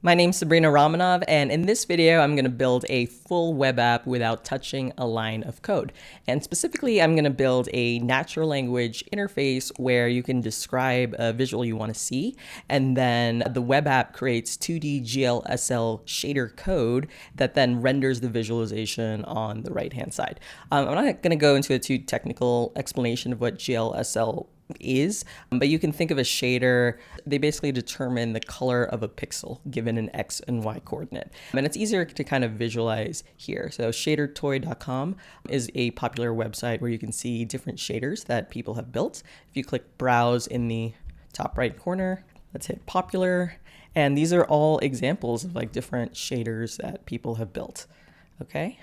My name's Sabrina Ramonov, and in this video, I'm going to build a full web app without touching a line of code. And specifically, I'm going to build a natural language interface where you can describe a visual you want to see, and then the web app creates 2D GLSL shader code that then renders the visualization on the right-hand side. I'm not going to go into a too technical explanation of what GLSL is, but you can think of a shader. They basically determine the color of a pixel given an X and Y coordinate. And it's easier to kind of visualize here. So shadertoy.com is a popular website where you can see different shaders that people have built. If you click browse in the top right corner, let's hit popular. And these are all examples of like different shaders that people have built. Okay,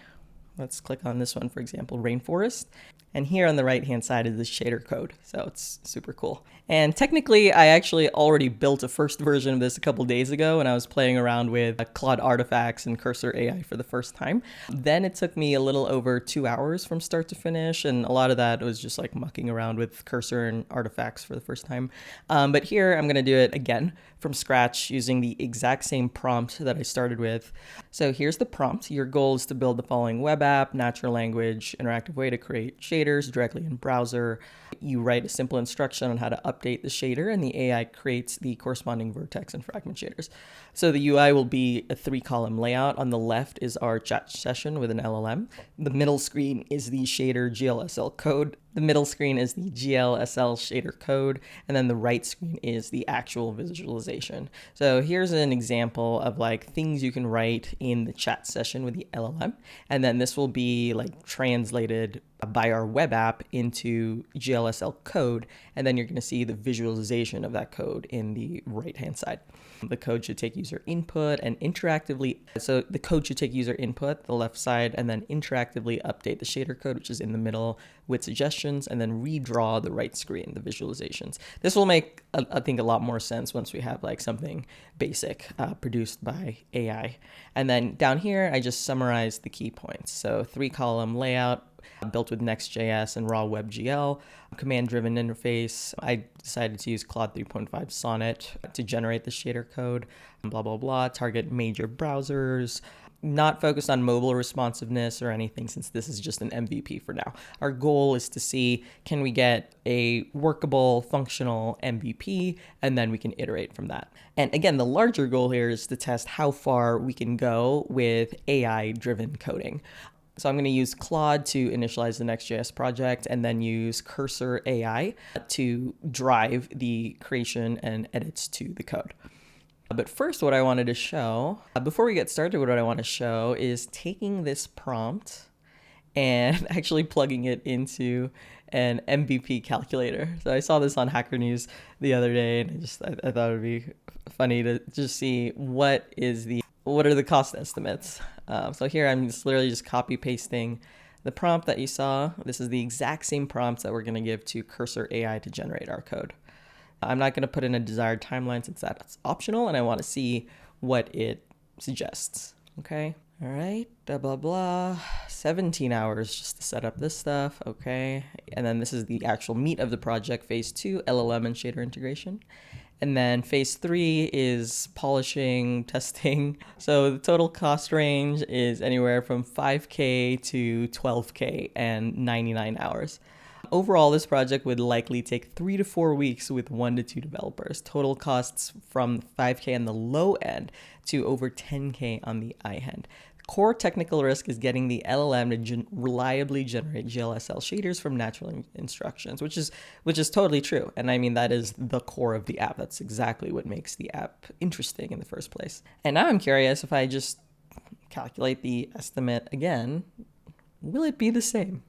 let's click on this one, for example, rainforest. And here on the right-hand side is the shader code. So it's super cool. And technically, I actually already built a first version of this a couple days ago when I was playing around with Claude artifacts and Cursor AI for the first time. Then it took me a little over 2 hours from start to finish. And a lot of that was just like mucking around with Cursor and artifacts for the first time. But here I'm going to do it again from scratch using the exact same prompt that I started with. So here's the prompt. Your goal is to build the following web app, natural language, interactive way to create shaders directly in browser. You write a simple instruction on how to update the shader, and the AI creates the corresponding vertex and fragment shaders. So the UI will be a 3-column layout. On the left is our chat session with an LLM. The middle screen is the shader GLSL code. The middle screen is the GLSL shader code, and then the right screen is the actual visualization. So here's an example of like things you can write in the chat session with the LLM, and then this will be like translated by our web app into GLSL code, and then you're going to see the visualization of that code in the right-hand side. The code should take user input and interactively, so the code should take user input, the left side, and then interactively update the shader code, which is in the middle, with suggestions, and then redraw the right screen, the visualizations. This will make, I think, a lot more sense once we have like something basic produced by AI. And then down here, I just summarized the key points. So 3-column layout, built with Next.js and raw WebGL, command-driven interface. I decided to use Claude 3.5 Sonnet to generate the shader code, blah, blah, blah, target major browsers, not focused on mobile responsiveness or anything since this is just an MVP for now. Our goal is to see, can we get a workable, functional MVP, and then we can iterate from that. And again, the larger goal here is to test how far we can go with AI-driven coding. So I'm going to use Claude to initialize the Next.js project and then use Cursor AI to drive the creation and edits to the code. But first, what I wanted to show, before we get started, what I want to show is taking this prompt and actually plugging it into an MVP calculator. So I saw this on Hacker News the other day, and I thought it would be funny to just see what are the cost estimates. So here I'm literally just copy pasting the prompt that you saw. This is the exact same prompts that we're going to give to Cursor AI to generate our code. I'm not going to put in a desired timeline since that's optional, and I want to see what it suggests. Okay. All right. Blah, blah, blah. 17 hours just to set up this stuff. Okay. And then this is the actual meat of the project, phase 2, LLM and shader integration. And then phase 3 is polishing, testing. So the total cost range is anywhere from $5K to $12K and 99 hours. Overall, this project would likely take 3 to 4 weeks with 1 to 2 developers. Total costs from $5K on the low end to over $10K on the high end. Core technical risk is getting the LLM to reliably generate GLSL shaders from natural instructions, which is totally true. And I mean, that is the core of the app. That's exactly what makes the app interesting in the first place. And now I'm curious, if I just calculate the estimate again, will it be the same?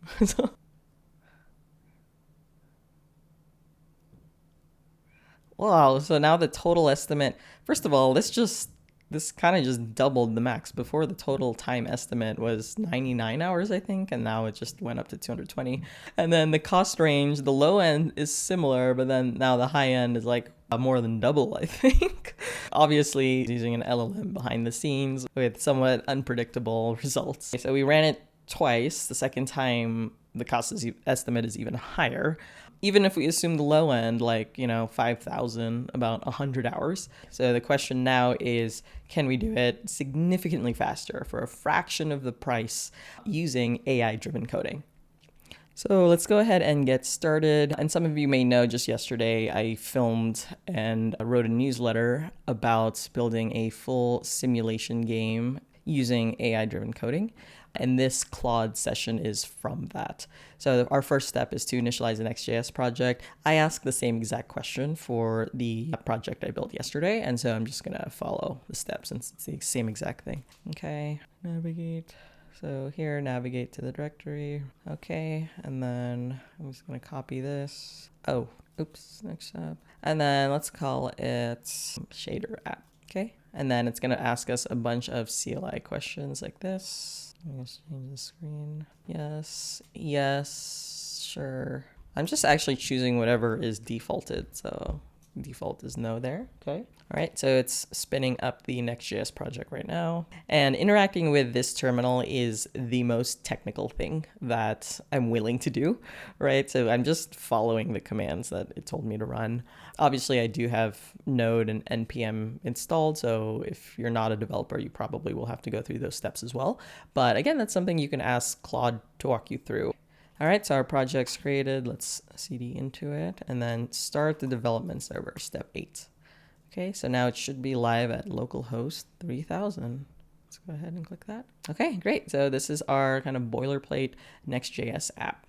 Wow, so now the total estimate, first of all, this kind of just doubled the max. Before, the total time estimate was 99 hours, I think, and now it just went up to 220. And then the cost range, the low end is similar, but then now the high end is like more than double, I think. Obviously, using an LLM behind the scenes with somewhat unpredictable results. So we ran it twice. The second time, the cost estimate is even higher. even if we assume the low end, like, 5,000, about 100 hours. So the question now is, can we do it significantly faster for a fraction of the price using AI-driven coding? So let's go ahead and get started. And some of you may know just yesterday I filmed and wrote a newsletter about building a full simulation game using AI-driven coding. And this Claude session is from that. So our first step is to initialize the Next.js project. I asked the same exact question for the project I built yesterday. And so I'm just going to follow the steps since it's the same exact thing. Okay, navigate. So here, navigate to the directory. Okay, and then I'm just going to copy this. Oh, oops, next step. And then let's call it shader app. Okay, and then it's going to ask us a bunch of CLI questions like this. Let's change the screen. Yes, yes, sure. I'm just actually choosing whatever is defaulted. So default is no there. Okay. All right. So it's spinning up the Next.js project right now. And interacting with this terminal is the most technical thing that I'm willing to do, right? So I'm just following the commands that it told me to run. Obviously, I do have Node and NPM installed. So if you're not a developer, you probably will have to go through those steps as well. But again, that's something you can ask Claude to walk you through. All right, so our project's created. Let's cd into it and then start the development server, step 8. Okay, so now it should be live at localhost 3000. Let's go ahead and click that. Okay, great. So this is our kind of boilerplate Next.js app.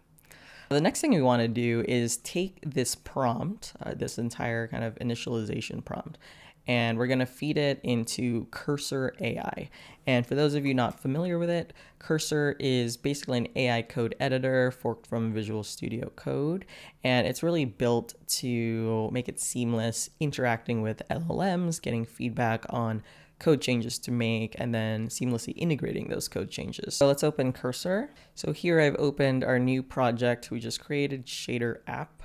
The next thing we want to do is take this prompt, this entire kind of initialization prompt, and we're going to feed it into Cursor AI. And for those of you not familiar with it, Cursor is basically an AI code editor forked from Visual Studio Code. And it's really built to make it seamless interacting with LLMs, getting feedback on code changes to make, and then seamlessly integrating those code changes. So let's open Cursor. So here I've opened our new project. We just created Shader App.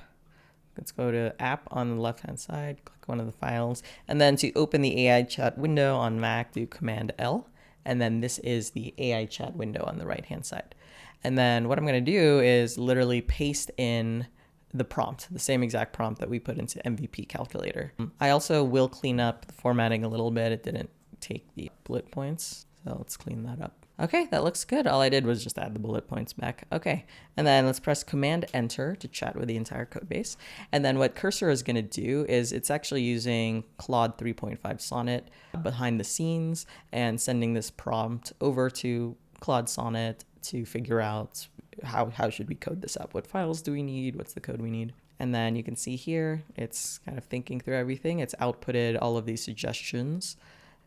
Let's go to App on the left-hand side, click one of the files, and then to open the AI chat window on Mac, do Command L, and then this is the AI chat window on the right-hand side. And then what I'm going to do is literally paste in the prompt, the same exact prompt that we put into MVP calculator. I also will clean up the formatting a little bit. It didn't take the bullet points, so let's clean that up. Okay, that looks good. All I did was just add the bullet points back. Okay, and then let's press Command Enter to chat with the entire code base. And then what Cursor is going to do is it's actually using Claude 3.5 Sonnet behind the scenes and sending this prompt over to Claude Sonnet to figure out how should we code this up? What files do we need? What's the code we need? And then you can see here, it's kind of thinking through everything. It's outputted all of these suggestions.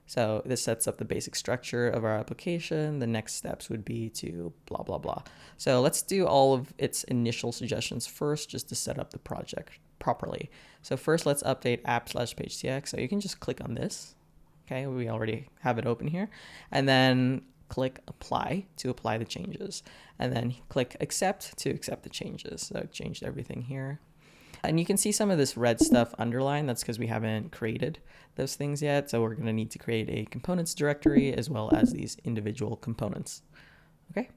So this sets up the basic structure of our application. The next steps would be to blah, blah, blah. So let's do all of its initial suggestions first, just to set up the project properly. So first, let's update app/page.txt. So you can just click on this. Okay, we already have it open here. And then click apply to apply the changes. And then click accept to accept the changes. So it changed everything here. And you can see some of this red stuff underlined. That's because we haven't created those things yet. So we're going to need to create a components directory as well as these individual components. Okay.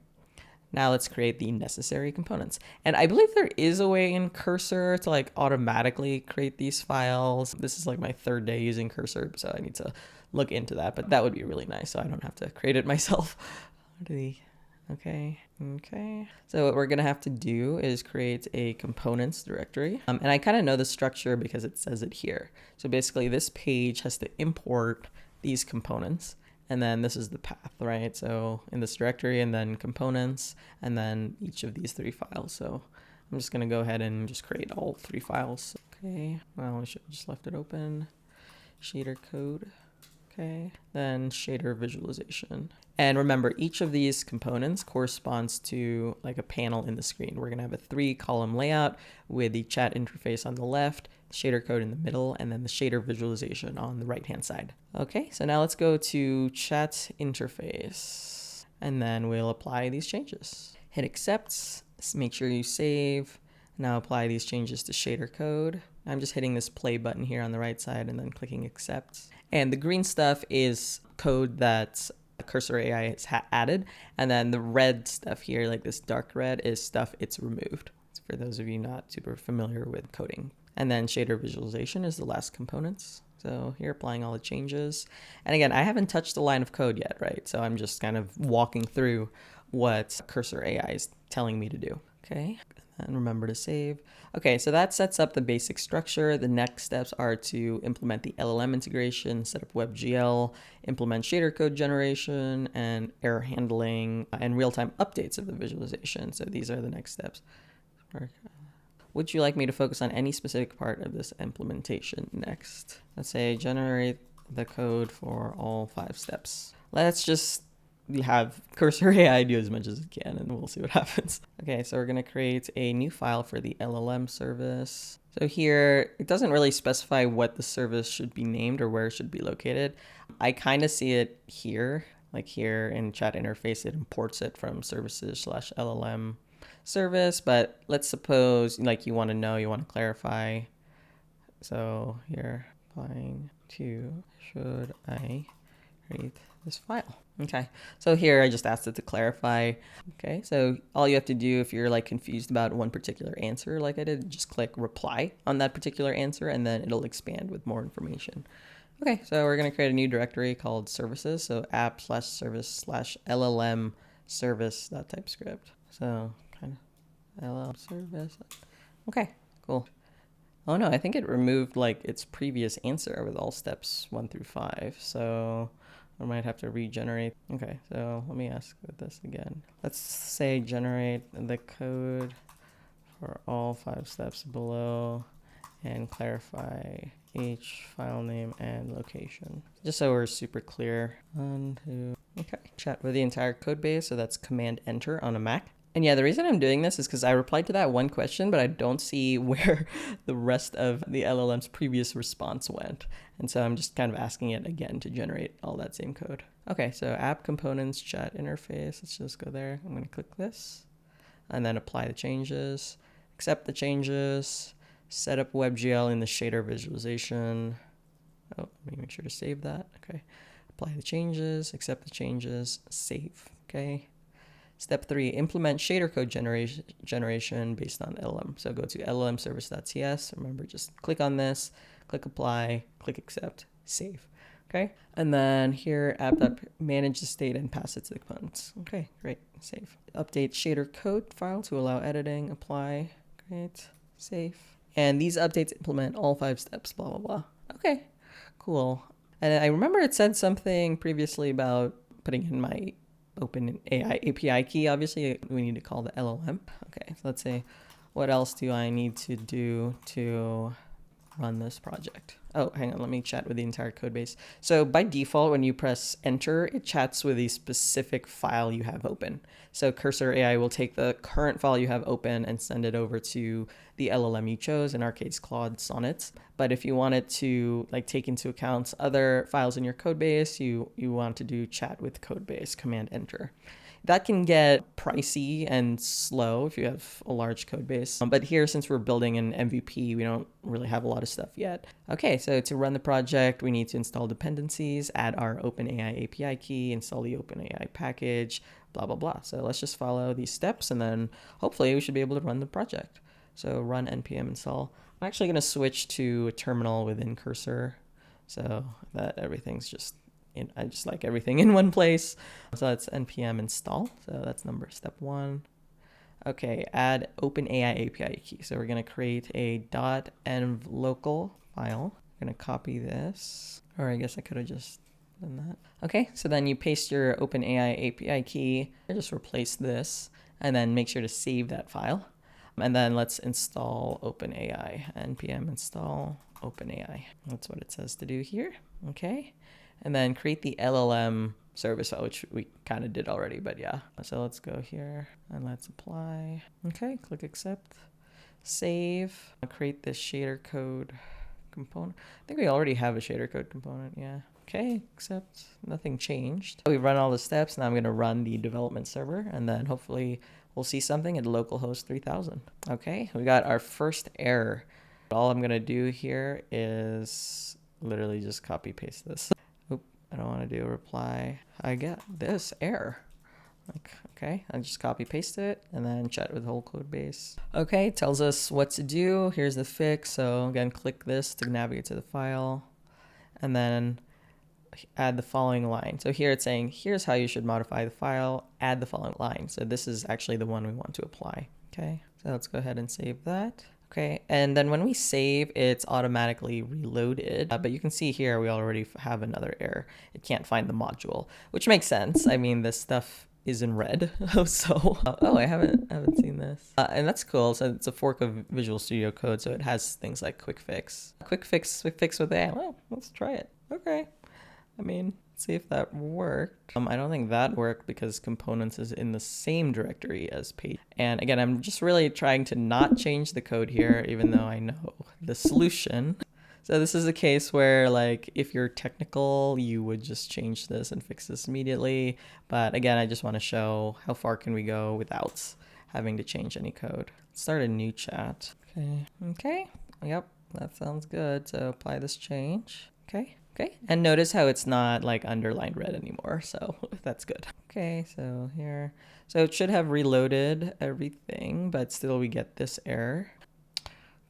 Now let's create the necessary components. And I believe there is a way in Cursor to like automatically create these files. This is like my 3rd day using Cursor, so I need to look into that. But that would be really nice, so I don't have to create it myself. Okay. So what we're going to have to do is create a components directory. And I kind of know the structure because it says it here. So basically this page has to import these components. And then this is the path, right? So in this directory and then components and then each of these 3 files. So I'm just going to go ahead and just create all 3 files. Okay. Well, I should have just left it open. Shader code. Okay, then shader visualization. And remember, each of these components corresponds to like a panel in the screen. We're gonna have a 3-column layout with the chat interface on the left, shader code in the middle, and then the shader visualization on the right-hand side. Okay, so now let's go to chat interface, and then we'll apply these changes. Hit accept, make sure you save. Now apply these changes to shader code. I'm just hitting this play button here on the right side and then clicking accept. And the green stuff is code that Cursor AI has added. And then the red stuff here, like this dark red, is stuff it's removed. It's for those of you not super familiar with coding. And then shader visualization is the last components. So here, applying all the changes. And again, I haven't touched the line of code yet, right? So I'm just kind of walking through what Cursor AI is telling me to do. Okay, and remember to save. Okay, so that sets up the basic structure. The next steps are to implement the LLM integration, set up WebGL, implement shader code generation, and error handling, and real-time updates of the visualization. So these are the next steps. Would you like me to focus on any specific part of this implementation next? Let's say generate the code for all 5 steps. Let's just have Cursor AI do as much as it can, and we'll see what happens. Okay, so we're going to create a new file for the LLM service. So here, it doesn't really specify what the service should be named or where it should be located. I kind of see it here, like here in chat interface, it imports it from services/LLM service, but let's suppose like you want to clarify. So here, applying to should I create this file? Okay, so here I just asked it to clarify. Okay, so all you have to do if you're like confused about one particular answer like I did, just click reply on that particular answer and then it'll expand with more information. Okay, so we're going to create a new directory called services. So app/service/LLM service.typescript. So kind of LLM service. Okay, cool. Oh no, I think it removed like its previous answer with all steps 1 through 5. So I might have to regenerate. Okay, so let me ask this again. Let's say generate the code for all 5 steps below and clarify each file name and location. Just so we're super clear. 1, 2, okay. Chat with the entire code base. So that's Command Enter on a Mac. And yeah, the reason I'm doing this is because I replied to that one question, but I don't see where the rest of the LLM's previous response went. And so I'm just kind of asking it again to generate all that same code. Okay, so app components, chat interface. Let's just go there. I'm going to click this and then apply the changes, accept the changes, set up WebGL in the shader visualization. Oh, let me make sure to save that. Okay, apply the changes, accept the changes, save. Okay. Step 3, implement shader code generation based on LLM. So go to llmservice.cs. Remember, just click on this, click apply, click accept, save. Okay. And then here, app.manage the state and pass it to the components. Okay, great, save. Update shader code file to allow editing, apply, great, save. And these updates implement all 5 steps, blah, blah, blah. Okay, cool. And I remember it said something previously about putting in my Open AI API key. Obviously, we need to call the LLM. Okay, so let's say, what else do I need to do to run this project? Oh, hang on, let me chat with the entire code base. So by default, when you press enter, it chats with a specific file you have open. So Cursor AI will take the current file you have open and send it over to the LLM you chose, in our case, Claude Sonnets. But if you wanted to like take into account other files in your code base, you want to do chat with code base, command enter. That can get pricey and slow if you have a large code base. But here, since we're building an MVP, we don't really have a lot of stuff yet. Okay, so to run the project, we need to install dependencies, add our OpenAI API key, install the OpenAI package, blah, blah, blah. So let's just follow these steps and then hopefully we should be able to run the project. So run npm install. I'm actually going to switch to a terminal within Cursor so that everything's just I just like everything in one place. So that's npm install. So that's step 1. Okay, add OpenAI API key. So we're going to create a .env local file. I'm going to copy this. Or I guess I could have just done that. Okay, so then you paste your OpenAI API key. Just replace this and then make sure to save that file. And then let's install OpenAI. npm install OpenAI. That's what it says to do here. Okay. And then create the LLM service file, which we kind of did already, but yeah. So let's go here and let's apply. Okay, click accept, save, create this shader code component. I think we already have a shader code component, yeah. Okay, accept, nothing changed. We've run all the steps. Now I'm going to run the development server and then hopefully we'll see something at localhost 3000. Okay, we got our first error. All I'm going to do here is literally just copy paste this. I don't want to do a reply. I get this error. Okay, I just copy paste it and then chat with the whole code base. Okay, tells us what to do. Here's the fix. So again, click this to navigate to the file and then add the following line. So here it's saying, here's how you should modify the file, add the following line. So this is actually the one we want to apply. Okay, so let's go ahead and save that. Okay, and then when we save, it's automatically reloaded. But you can see here, we already have another error. It can't find the module, which makes sense. I mean, this stuff is in red. So, oh, I haven't seen this. And that's cool. So it's a fork of Visual Studio Code. So it has things like quick fix with AI. Well, let's try it. Okay. I mean, see if that worked. I don't think that worked because components is in the same directory as page. And again, I'm just really trying to not change the code here, even though I know the solution. So this is a case where, like, if you're technical, you would just change this and fix this immediately. But again, I just want to show how far can we go without having to change any code. Let's start a new chat. Okay. Yep, that sounds good. So apply this change. Okay. And notice how it's not like underlined red anymore. So that's good. Okay, so here. So it should have reloaded everything, but still we get this error.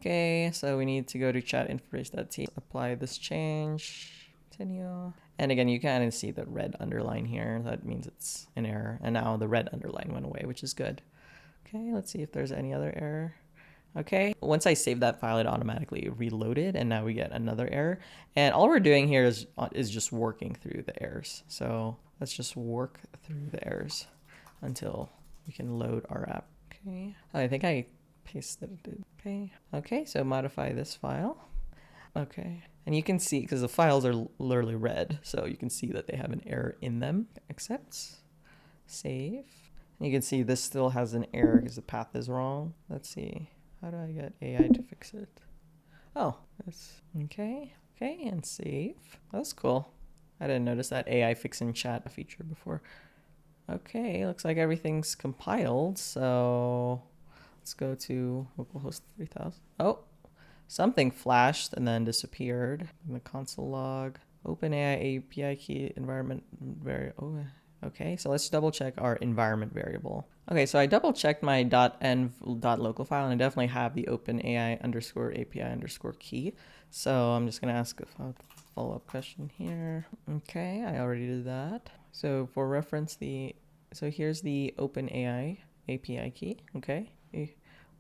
Okay, so we need to go to chat interface.t, apply this change, continue. And again, you kind of see the red underline here. That means it's an error. And now the red underline went away, which is good. Okay, let's see if there's any other error. Okay, once I save that file, it automatically reloaded, and now we get another error. And all we're doing here is just working through the errors. So let's just work through the errors until we can load our app. Okay, I think I pasted it. Okay, so modify this file. Okay, and you can see, because the files are literally red, so you can see that they have an error in them. Accept, save. And you can see this still has an error because the path is wrong. Let's see. How do I get AI to fix it? Oh, that's okay, and save. That's cool. I didn't notice that AI fix in chat feature before. Okay, looks like everything's compiled. So let's go to localhost 3000. Oh, something flashed and then disappeared in the console log. OpenAI API key environment variable. Oh, okay, so let's double check our environment variable. Okay, so I double checked my .env.local file, and I definitely have the OpenAI underscore API underscore key. So I'm just gonna ask a follow-up question here. Okay, I already did that. So for reference, so here's the OpenAI API key. Okay,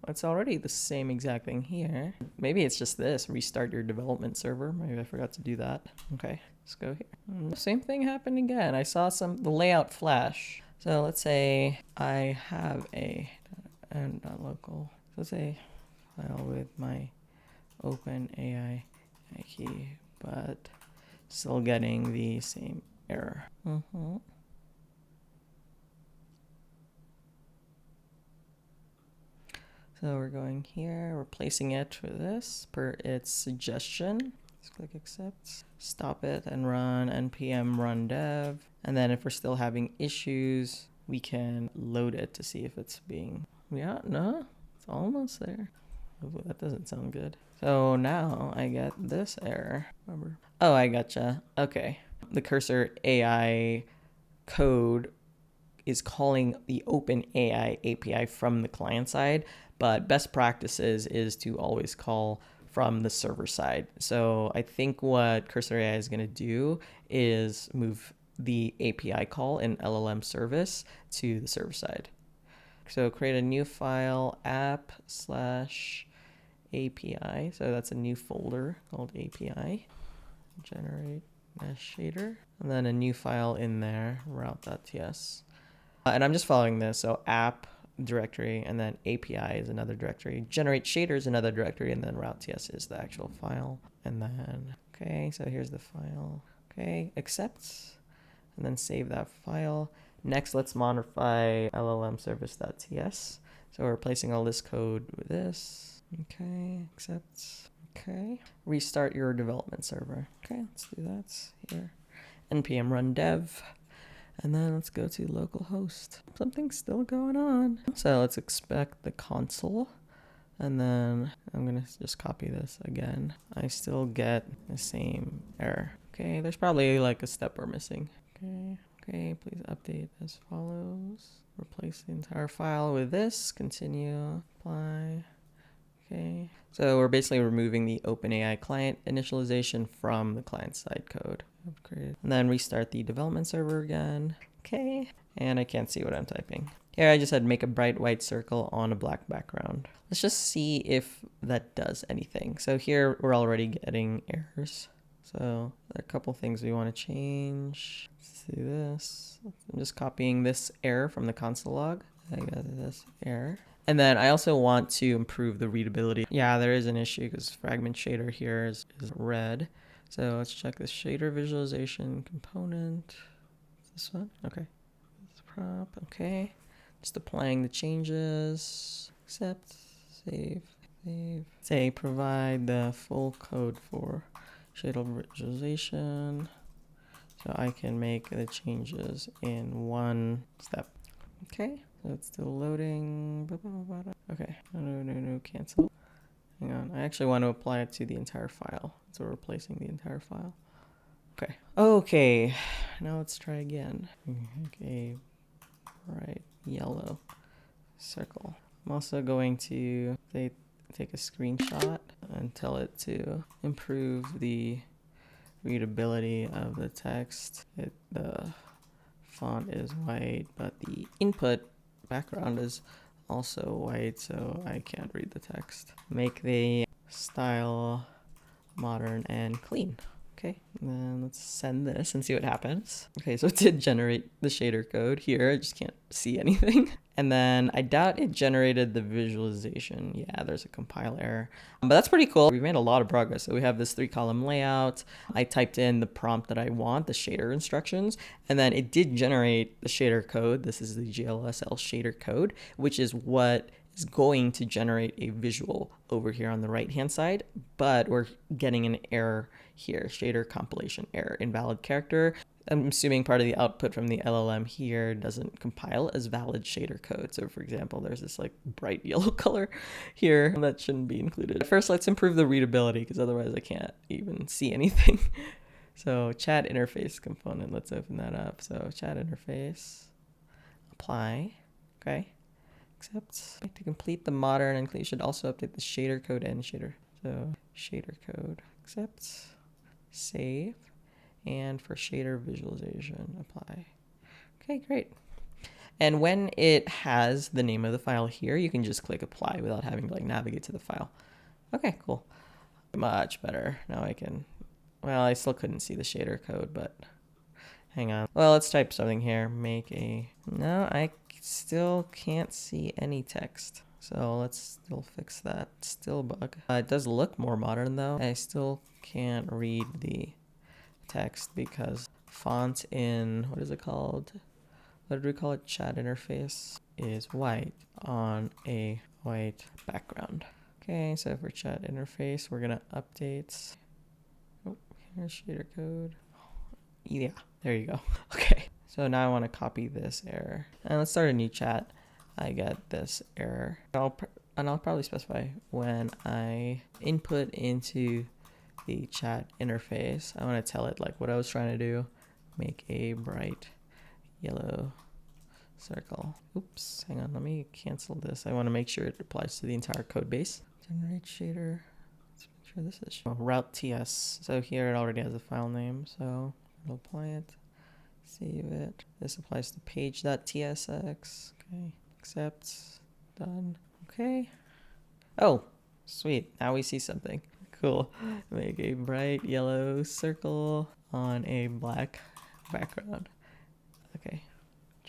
it's already the same exact thing here. Maybe it's just this, restart your development server. Maybe I forgot to do that. Okay, let's go here. Same thing happened again. I saw the layout flash. So let's say I have a .local. So let's say file with my OpenAI key, but still getting the same error. So we're going here, replacing it with this per its suggestion. Let's click accept, stop it, and run npm run dev. And then if we're still having issues, we can load it to see if it's being, no, it's almost there. Oh, that doesn't sound good. So now I get this error. Remember? Oh, I gotcha. Okay. The cursor AI code is calling the OpenAI API from the client side, but best practices is to always call from the server side. So I think what Cursor AI is going to do is move the API call in LLM service to the server side. So create a new file, app/API. So that's a new folder called API. Generate mesh shader. And then a new file in there, route.ts. And I'm just following this. So app directory, and then API is another directory. Generate shader is another directory, and then route.ts is the actual file. And then, okay, so here's the file. Okay, accept, and then save that file. Next, let's modify LLM service.ts. So we're replacing all this code with this. Okay, accept. Okay, restart your development server. Okay, let's do that here. npm run dev. And then let's go to localhost. Something's still going on. So let's expect the console. And then I'm going to just copy this again. I still get the same error. Okay, there's probably like a step we're missing. Okay, please update as follows. Replace the entire file with this. Continue. Apply. Okay. So we're basically removing the OpenAI client initialization from the client-side code. And then restart the development server again. Okay. And I can't see what I'm typing. Here I just had make a bright white circle on a black background. Let's just see if that does anything. So here we're already getting errors. So there are a couple things we want to change. Let's do this. I'm just copying this error from the console log. I got this error. And then I also want to improve the readability. Yeah, there is an issue because fragment shader here is red. So let's check the shader visualization component. This one? Okay. This prop. Okay. Just applying the changes. Accept. Save. Save. Say provide the full code for shader visualization. So I can make the changes in one step. Okay. So it's still loading. Okay. No, cancel. Hang on. I actually want to apply it to the entire file. So we're replacing the entire file. Okay. Okay. Now let's try again. Okay. Bright yellow circle. I'm also going to take a screenshot and tell it to improve the readability of the text. The font is white, but the input background is also white, so I can't read the text. Make the style modern and clean. Okay, and then let's send this and see what happens. Okay, so it did generate the shader code here. I just can't see anything. And then I doubt it generated the visualization. Yeah, there's a compile error. But that's pretty cool. We've made a lot of progress. So we have this 3-column layout. I typed in the prompt that I want, the shader instructions, and then it did generate the shader code. This is the GLSL shader code, which is what is going to generate a visual over here on the right-hand side, but we're getting an error here, shader compilation error, invalid character. I'm assuming part of the output from the LLM here doesn't compile as valid shader code. So for example, there's this like bright yellow color here that shouldn't be included. First, let's improve the readability because otherwise I can't even see anything. So chat interface component, let's open that up. So chat interface, apply, okay. Accept. To complete the modern and you should also update the shader code and shader. So shader code, accept, save, and for shader visualization, apply. Okay, great. And when it has the name of the file here, you can just click apply without having to like navigate to the file. Okay, cool. Much better. Now I can, well, I still couldn't see the shader code, but hang on. Well, let's type something here. No, I still can't see any text. So let's still fix that. Still bug. It does look more modern though. I still can't read the text because font in, what is it called? What did we call it? Chat interface is white on a white background. Okay, so for chat interface, we're gonna update. Oh, here's shader code. Yeah, there you go. Okay. So now I want to copy this error. And let's start a new chat. I get this error. I'll probably specify when I input into the chat interface, I want to tell it like what I was trying to do. Make a bright yellow circle. Oops, hang on, let me cancel this. I want to make sure it applies to the entire code base. Generate shader. Let's make sure this is route TS. So here it already has a file name, so I'll apply it. Save it. This applies to page.tsx. Okay. Accept. Done. Okay. Oh, sweet. Now we see something. Cool. Make a bright yellow circle on a black background. Okay.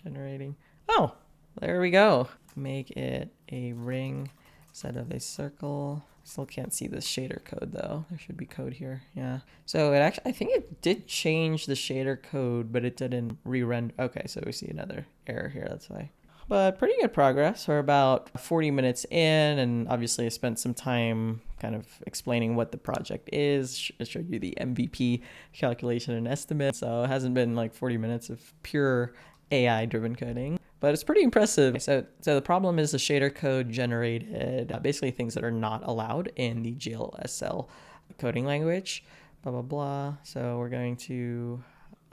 Generating. Oh, there we go. Make it a ring instead of a circle. Still can't see the shader code though. There should be code here. Yeah. So it actually, I think it did change the shader code, but it didn't re-render. Okay, so we see another error here. That's why. But pretty good progress. We're about 40 minutes in, and obviously I spent some time kind of explaining what the project is. I showed you the MVP calculation and estimate. So it hasn't been like 40 minutes of pure AI-driven coding. But it's pretty impressive. So the problem is the shader code generated basically things that are not allowed in the GLSL coding language, blah, blah, blah. So we're going to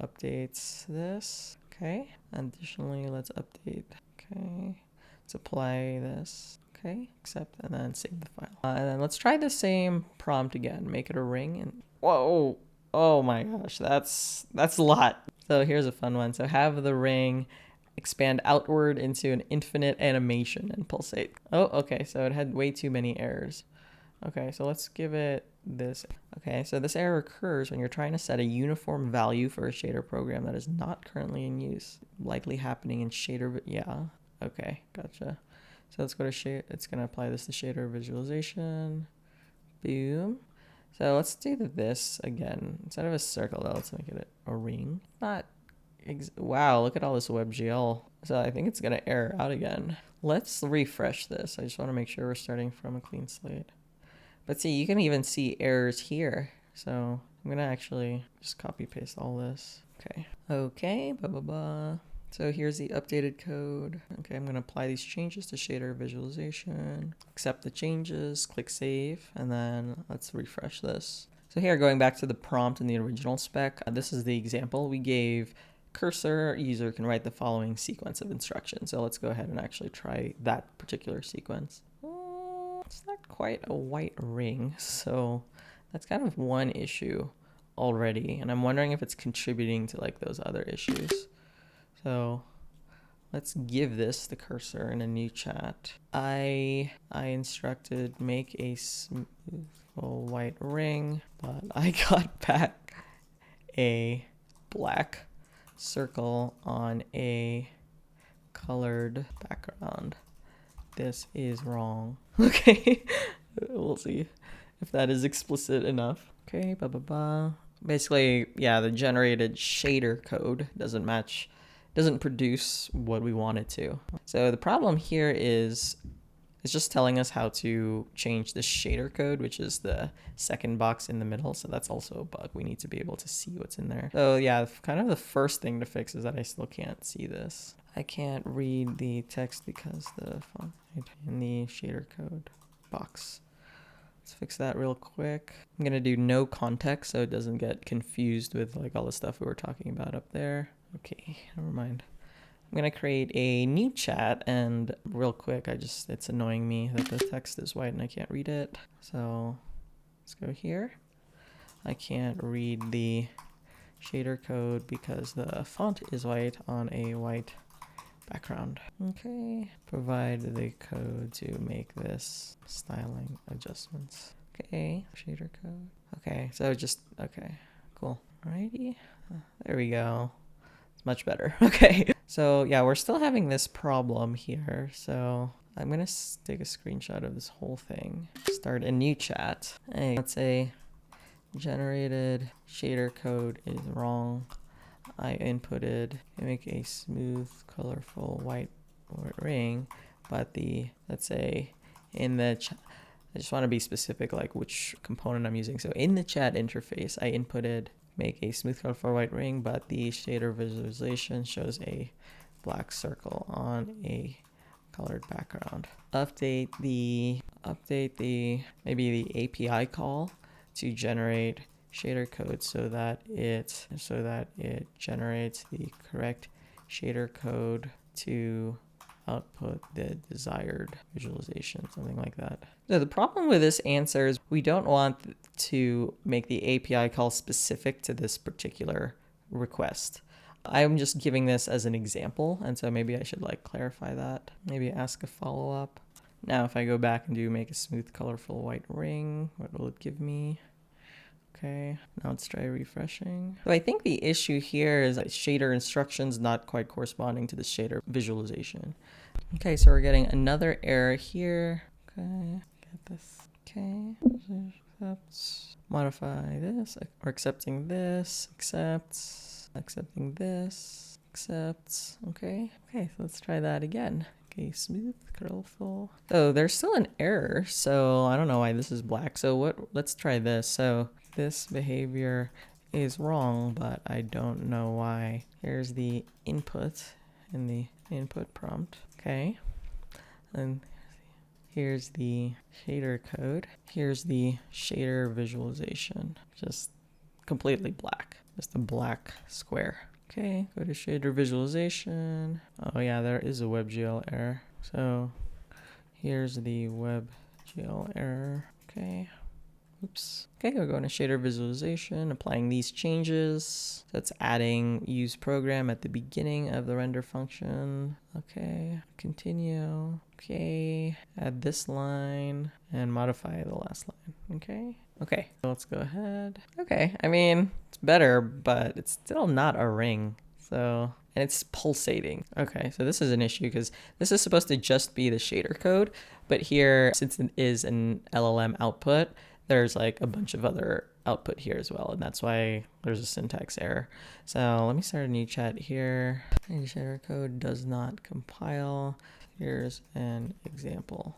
update this. Okay. Additionally, let's update. Okay. Let's apply this. Okay. Accept and then save the file. And then let's try the same prompt again. Make it a ring. And whoa. Oh my gosh. That's a lot. So here's a fun one. So have the ring expand outward into an infinite animation and pulsate. Oh, okay. So it had way too many errors. Okay, so let's give it this. Okay, so this error occurs when you're trying to set a uniform value for a shader program that is not currently in use. Likely happening in shader, yeah. Okay, gotcha. So let's go to shader. It's gonna apply this to shader visualization. Boom. So let's do this again. Instead of a circle, though, let's make it a ring. Wow, look at all this WebGL. So I think it's gonna error out again. Let's refresh this. I just want to make sure we're starting from a clean slate. But see, you can even see errors here. So I'm going to actually just copy paste all this. Okay, So here's the updated code. Okay, I'm going to apply these changes to shader visualization. Accept the changes, click save, and then let's refresh this. So here, going back to the prompt in the original spec, this is the example we gave. Cursor user can write the following sequence of instructions. So let's go ahead and actually try that particular sequence. It's not quite a white ring, so that's kind of one issue already, and I'm wondering if it's contributing to like those other issues. So let's give this the cursor in a new chat. I instructed make a smooth full white ring, but I got back a black circle on a colored background. This is wrong. Okay, we'll see if that is explicit enough. Okay, Basically, yeah, the generated shader code doesn't produce what we want it to. So the problem here is it's just telling us how to change the shader code, which is the second box in the middle. So that's also a bug. We need to be able to see what's in there. So yeah, kind of the first thing to fix is that I still can't see this. I can't read the text because the font in the shader code box. Let's fix that real quick. I'm going to do no context so it doesn't get confused with like all the stuff we were talking about up there. Okay, never mind. I'm going to create a new chat, and real quick, it's annoying me that the text is white and I can't read it. So let's go here. I can't read the shader code because the font is white on a white background. Okay, provide the code to make this styling adjustments. Okay, shader code. Okay, so okay, cool. Alrighty, there we go. It's much better. Okay, so yeah, we're still having this problem here. So I'm gonna take a screenshot of this whole thing. Start a new chat. Hey, let's say generated shader code is wrong. I inputted make a smooth, colorful white ring, but let's say in the chat, I just want to be specific, like which component I'm using. So in the chat interface, I inputted make a smooth, colorful white ring, but the shader visualization shows a black circle on a colored background. Update the maybe the API call to generate shader code so that it generates the correct shader code to output the desired visualization, something like that. So the problem with this answer is we don't want to make the API call specific to this particular request. I'm just giving this as an example, and so maybe I should like clarify that. Maybe ask a follow-up. Now if I go back and do make a smooth, colorful white ring, what will it give me? Okay, now let's try refreshing. So I think the issue here is that shader instructions not quite corresponding to the shader visualization. Okay, so we're getting another error here. Okay, get this. Okay, accepts, modify this, or accepting this, accepting this, accepts. Okay, so let's try that again. Okay, smooth, colorful. So there's still an error, so I don't know why this is black. So let's try this. So this behavior is wrong, but I don't know why. Here's the input in the input prompt. Okay, and here's the shader code. Here's the shader visualization, just completely black, just a black square. Okay, go to shader visualization. Oh yeah, there is a WebGL error. So here's the WebGL error. Okay. Oops. Okay, we're going to shader visualization, applying these changes. That's adding use program at the beginning of the render function. Okay, continue. Okay, add this line and modify the last line. Okay. Okay, so let's go ahead. Okay, I mean, it's better, but it's still not a ring. So, and it's pulsating. Okay, so this is an issue because this is supposed to just be the shader code, but here, since it is an LLM output, there's like a bunch of other output here as well, and that's why there's a syntax error. So let me start a new chat here. Shader code does not compile. Here's an example.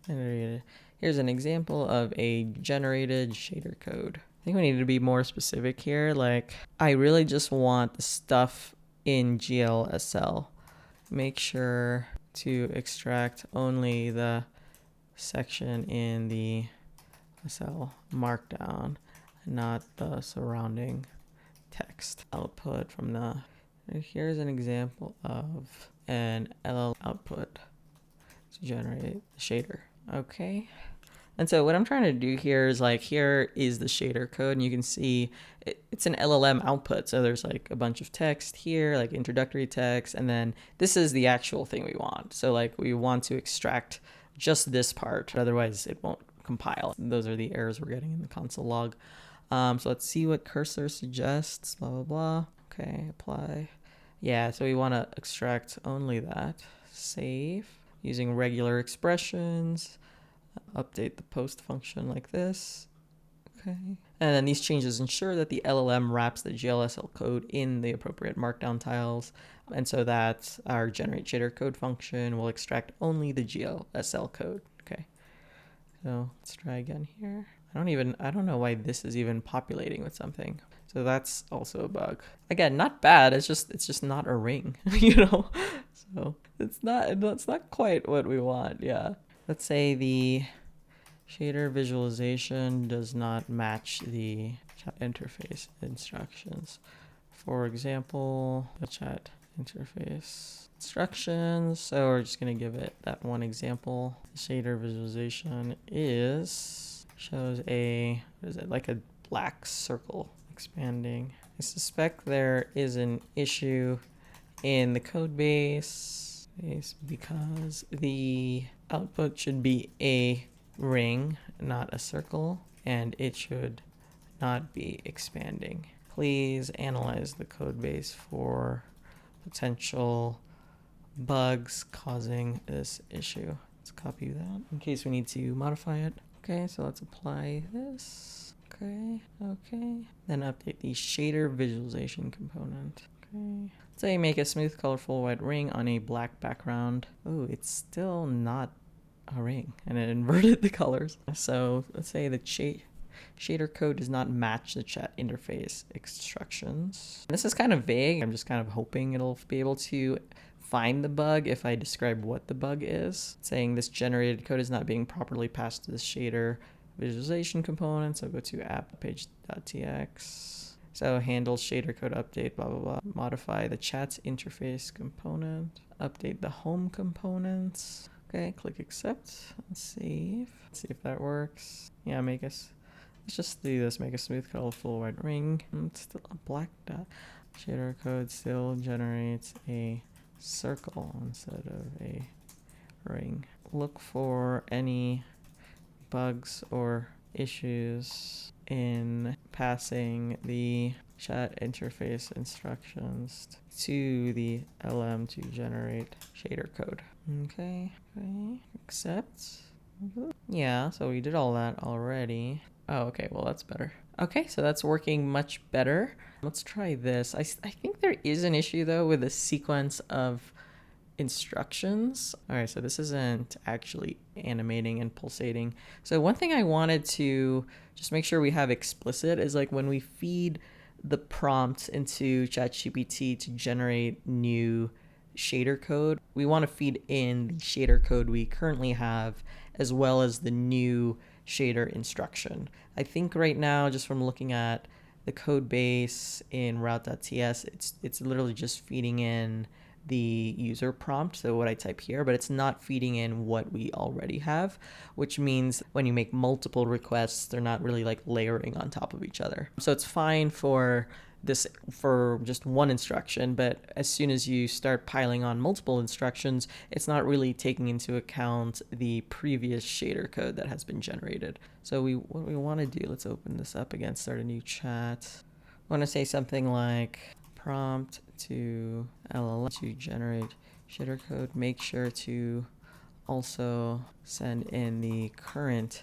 Here's an example of a generated shader code. I think we need to be more specific here. Like, I really just want the stuff in GLSL. Make sure to extract only the section in the SL markdown, not the surrounding text. Output from the, here's an example of an LL output to generate the shader. Okay. And so what I'm trying to do here is like, here is the shader code, and you can see it's an LLM output. So there's like a bunch of text here, like introductory text, and then this is the actual thing we want. So like we want to extract just this part, otherwise it won't compile. Those are the errors we're getting in the console log. So let's see what cursor suggests, blah, blah, blah. Okay, apply. Yeah, so we want to extract only that. Save. Using regular expressions. Update the post function like this. Okay. And then these changes ensure that the LLM wraps the GLSL code in the appropriate markdown tiles. And so that our generate shader code function will extract only the GLSL code. Okay. So let's try again here. I don't know why this is even populating with something. So that's also a bug. Again, not bad. It's just not a ring, you know? So it's not quite what we want. Yeah. Let's say the shader visualization does not match the chat interface instructions. For example, the chat interface instructions. So we're just going to give it that one example. Shader visualization shows a, what is it, like a black circle expanding. I suspect there is an issue in the code base because the output should be a ring, not a circle, and it should not be expanding. Please analyze the code base for potential bugs causing this issue. Let's copy that in case we need to modify it. Okay, so let's apply this. Okay. Then update the shader visualization component. Okay. Let's say make a smooth, colorful white ring on a black background. Oh, it's still not a ring, and it inverted the colors. So let's say the shader code does not match the chat interface instructions. This is kind of vague. I'm just kind of hoping it'll be able to find the bug if I describe what the bug is. Saying this generated code is not being properly passed to the shader visualization component. So go to app page.tx. So handle shader code update, blah, blah, blah. Modify the chat's interface component. Update the home components. Okay, click accept and save. Let's see if that works. Yeah, let's just do this. Make a smooth, colorful white ring. It's still a black dot. Shader code still generates a circle instead of a ring. Look for any bugs or issues in passing the chat interface instructions to the LM to generate shader code. Okay, accept. Yeah, so we did all that already. Oh, okay, well that's better. Okay, so that's working much better. Let's try this. I think there is an issue though with the sequence of instructions. All right, so this isn't actually animating and pulsating. So one thing I wanted to just make sure we have explicit is like when we feed the prompt into ChatGPT to generate new shader code, we want to feed in the shader code we currently have as well as the new shader instruction. I think right now, just from looking at the code base in route.ts, it's literally just feeding in the user prompt, so what I type here, but it's not feeding in what we already have, which means when you make multiple requests, they're not really like layering on top of each other. So it's fine for this for just one instruction, but as soon as you start piling on multiple instructions, it's not really taking into account the previous shader code that has been generated. So what we want to do, let's open this up again, start a new chat. I want to say something like prompt to LLM to generate shader code. Make sure to also send in the current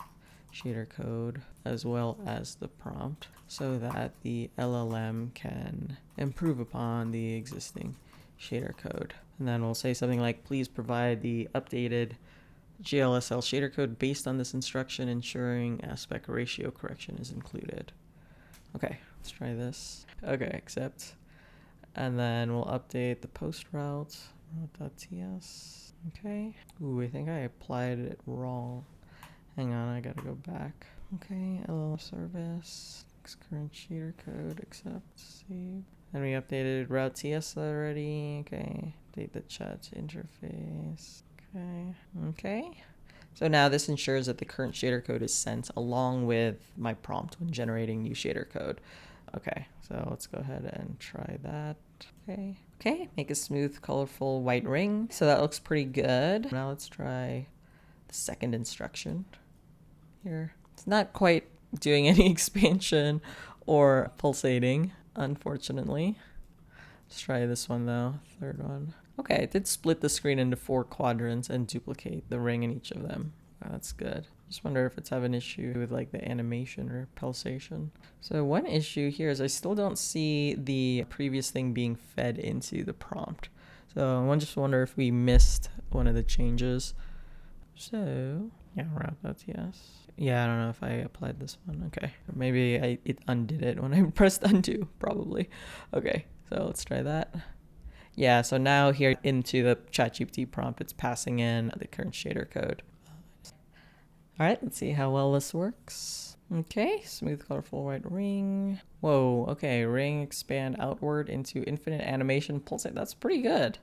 shader code as well as the prompt so that the LLM can improve upon the existing shader code. And then we'll say something like, please provide the updated GLSL shader code based on this instruction, ensuring aspect ratio correction is included. Okay, let's try this. Okay, accept. And then we'll update the post route.ts. Okay. Ooh, I think I applied it wrong. Hang on, I gotta go back. Okay, LLM service, current shader code, accept, save. And we updated route.ts already. Okay, update the chat interface. Okay. So now this ensures that the current shader code is sent along with my prompt when generating new shader code. Okay, so let's go ahead and try that. Okay, make a smooth, colorful white ring. So that looks pretty good. Now let's try the second instruction here. It's not quite doing any expansion or pulsating, unfortunately. Let's try this one though, third one. Okay, it did split the screen into 4 quadrants and duplicate the ring in each of them. Oh, that's good. Just wonder if it's having an issue with like the animation or pulsation. So one issue here is I still don't see the previous thing being fed into the prompt. So I just wonder if we missed one of the changes. So yeah, route.ts. Yeah, I don't know if I applied this one. Okay, or maybe it undid it when I pressed undo, probably. Okay, so let's try that. Yeah, so now here into the ChatGPT prompt, it's passing in the current shader code. All right, let's see how well this works. Okay, smooth, colorful white ring. Whoa, okay, ring expand outward into infinite animation pulsate. That's pretty good.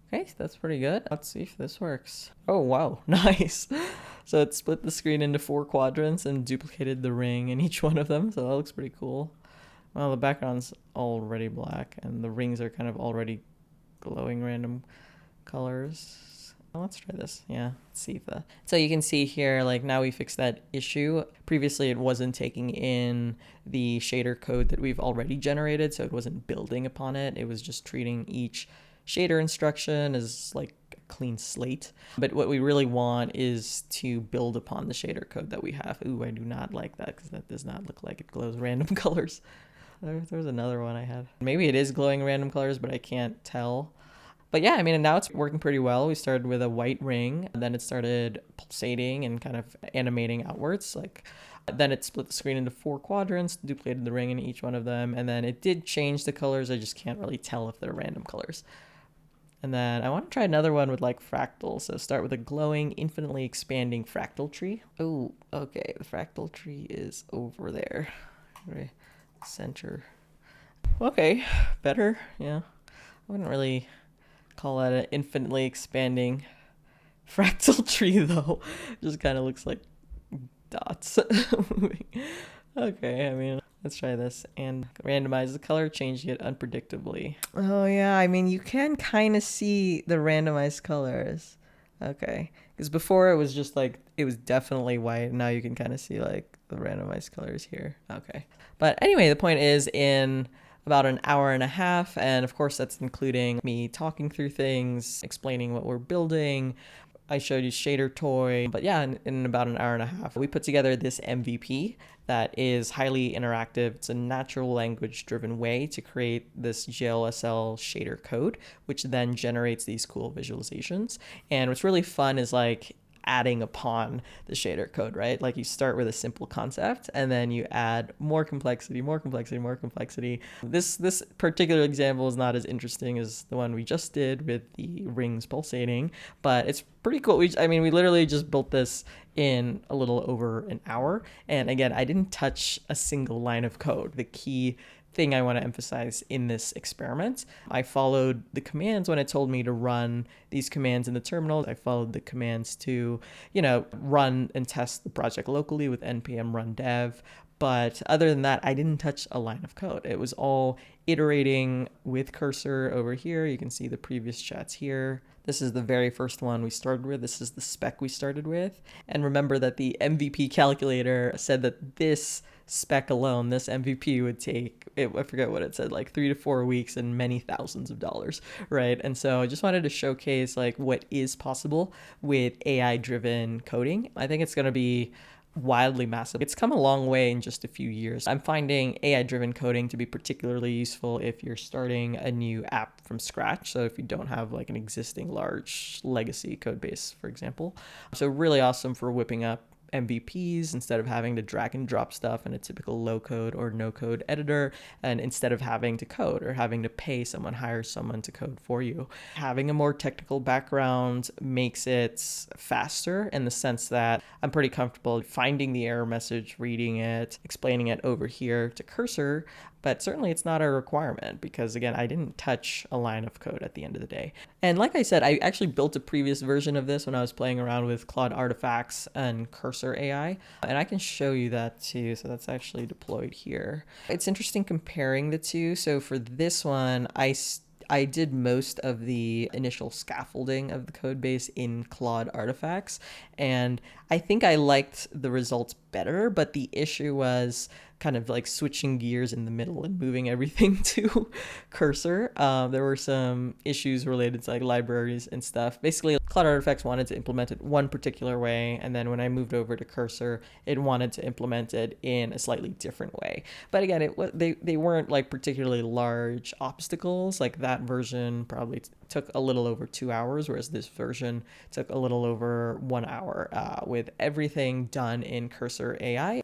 Okay, that's pretty good. Let's see if this works. Oh, wow, nice. So it split the screen into 4 quadrants and duplicated the ring in each one of them. So that looks pretty cool. Well, the background's already black and the rings are kind of already glowing random colors. Let's try this. Yeah, let's see if so you can see here, like now we fixed that issue. Previously, it wasn't taking in the shader code that we've already generated, so it wasn't building upon it. It was just treating each shader instruction as like a clean slate. But what we really want is to build upon the shader code that we have. Ooh, I do not like that because that does not look like it glows random colors. There's another one I had. Maybe it is glowing random colors, but I can't tell. But yeah, I mean, and now it's working pretty well. We started with a white ring, and then it started pulsating and kind of animating outwards. Then it split the screen into 4 quadrants, duplicated the ring in each one of them, and then it did change the colors. I just can't really tell if they're random colors. And then I want to try another one with like fractals. So start with a glowing, infinitely expanding fractal tree. Oh, okay, the fractal tree is over there. Right. Center. Okay, better. Yeah, I wouldn't really call that an infinitely expanding fractal tree though. It just kind of looks like dots. Okay, I mean, let's try this and randomize the color, changing it unpredictably. Oh yeah, I mean, you can kind of see the randomized colors. Okay, because before it was just like, it was definitely white. Now you can kind of see like the randomized colors here. Okay, but anyway, the point is in about an hour and a half, and of course that's including me talking through things, explaining what we're building. I showed you Shader Toy, but yeah, in about an hour and a half, we put together this MVP that is highly interactive. It's a natural language driven way to create this GLSL shader code, which then generates these cool visualizations. And what's really fun is like, adding upon the shader code, right? Like you start with a simple concept and then you add more complexity, more complexity, more complexity. This particular example is not as interesting as the one we just did with the rings pulsating, but it's pretty cool. We literally just built this in a little over an hour. And again, I didn't touch a single line of code. The key thing I want to emphasize in this experiment, I followed the commands when it told me to run these commands in the terminal. I followed the commands to, run and test the project locally with npm run dev. But other than that, I didn't touch a line of code. It was all iterating with cursor over here. You can see the previous chats here. This is the very first one we started with. This is the spec we started with. And remember that the MVP calculator said that this spec alone, this MVP would take, I forget what it said, like 3 to 4 weeks and many thousands of dollars, right? And so I just wanted to showcase like what is possible with AI-driven coding. I think it's going to be wildly massive. It's come a long way in just a few years. I'm finding AI-driven coding to be particularly useful if you're starting a new app from scratch. So if you don't have like an existing large legacy code base, for example. So really awesome for whipping up MVPs instead of having to drag and drop stuff in a typical low code or no code editor, and instead of having to code or having to pay someone, hire someone to code for you. Having a more technical background makes it faster in the sense that I'm pretty comfortable finding the error message, reading it, explaining it over here to cursor. But certainly it's not a requirement because, again, I didn't touch a line of code at the end of the day. And like I said, I actually built a previous version of this when I was playing around with Claude Artifacts and Cursor AI. And I can show you that too. So that's actually deployed here. It's interesting comparing the two. So for this one, I did most of the initial scaffolding of the code base in Claude Artifacts, and I think I liked the results better, but the issue was kind of like switching gears in the middle and moving everything to Cursor. There were some issues related to like libraries and stuff. Basically, Claude Artifacts wanted to implement it one particular way, and then when I moved over to Cursor, it wanted to implement it in a slightly different way. But again, they weren't like particularly large obstacles. Like that version probably took a little over 2 hours, whereas this version took a little over 1 hour with everything done in Cursor AI,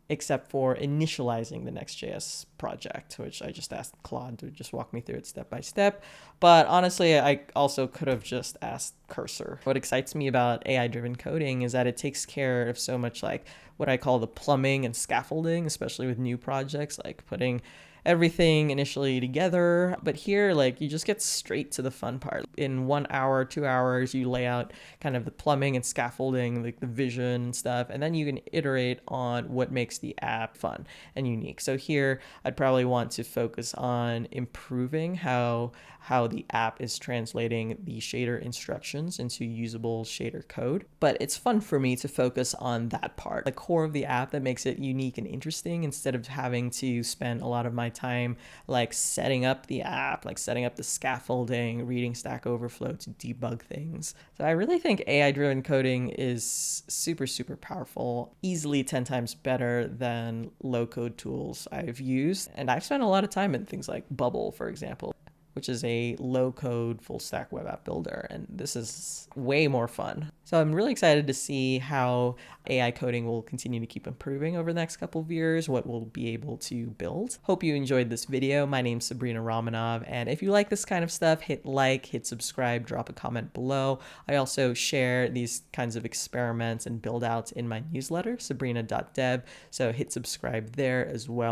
except for initializing the Next.js project, which I just asked Claude to just walk me through it step by step. But honestly, I also could have just asked Cursor. What excites me about AI-driven coding is that it takes care of so much like what I call the plumbing and scaffolding, especially with new projects, like putting everything initially together. But here, like, you just get straight to the fun part. In 1 hour, 2 hours, you lay out kind of the plumbing and scaffolding, like the vision and stuff, and then you can iterate on what makes the app fun and unique. So here, I'd probably want to focus on improving how the app is translating the shader instructions into usable shader code. But it's fun for me to focus on that part, the core of the app that makes it unique and interesting, instead of having to spend a lot of my time like setting up the app, like setting up the scaffolding, reading Stack Overflow to debug things. So I really think AI-driven coding is super, super powerful, easily 10 times better than low-code tools I've used. And I've spent a lot of time in things like Bubble, for example, which is a low-code full-stack web app builder, and this is way more fun. So I'm really excited to see how AI coding will continue to keep improving over the next couple of years, what we'll be able to build. Hope you enjoyed this video. My name's Sabrina Ramonov, and if you like this kind of stuff, hit like, hit subscribe, drop a comment below. I also share these kinds of experiments and build outs in my newsletter, sabrina.deb, so hit subscribe there as well.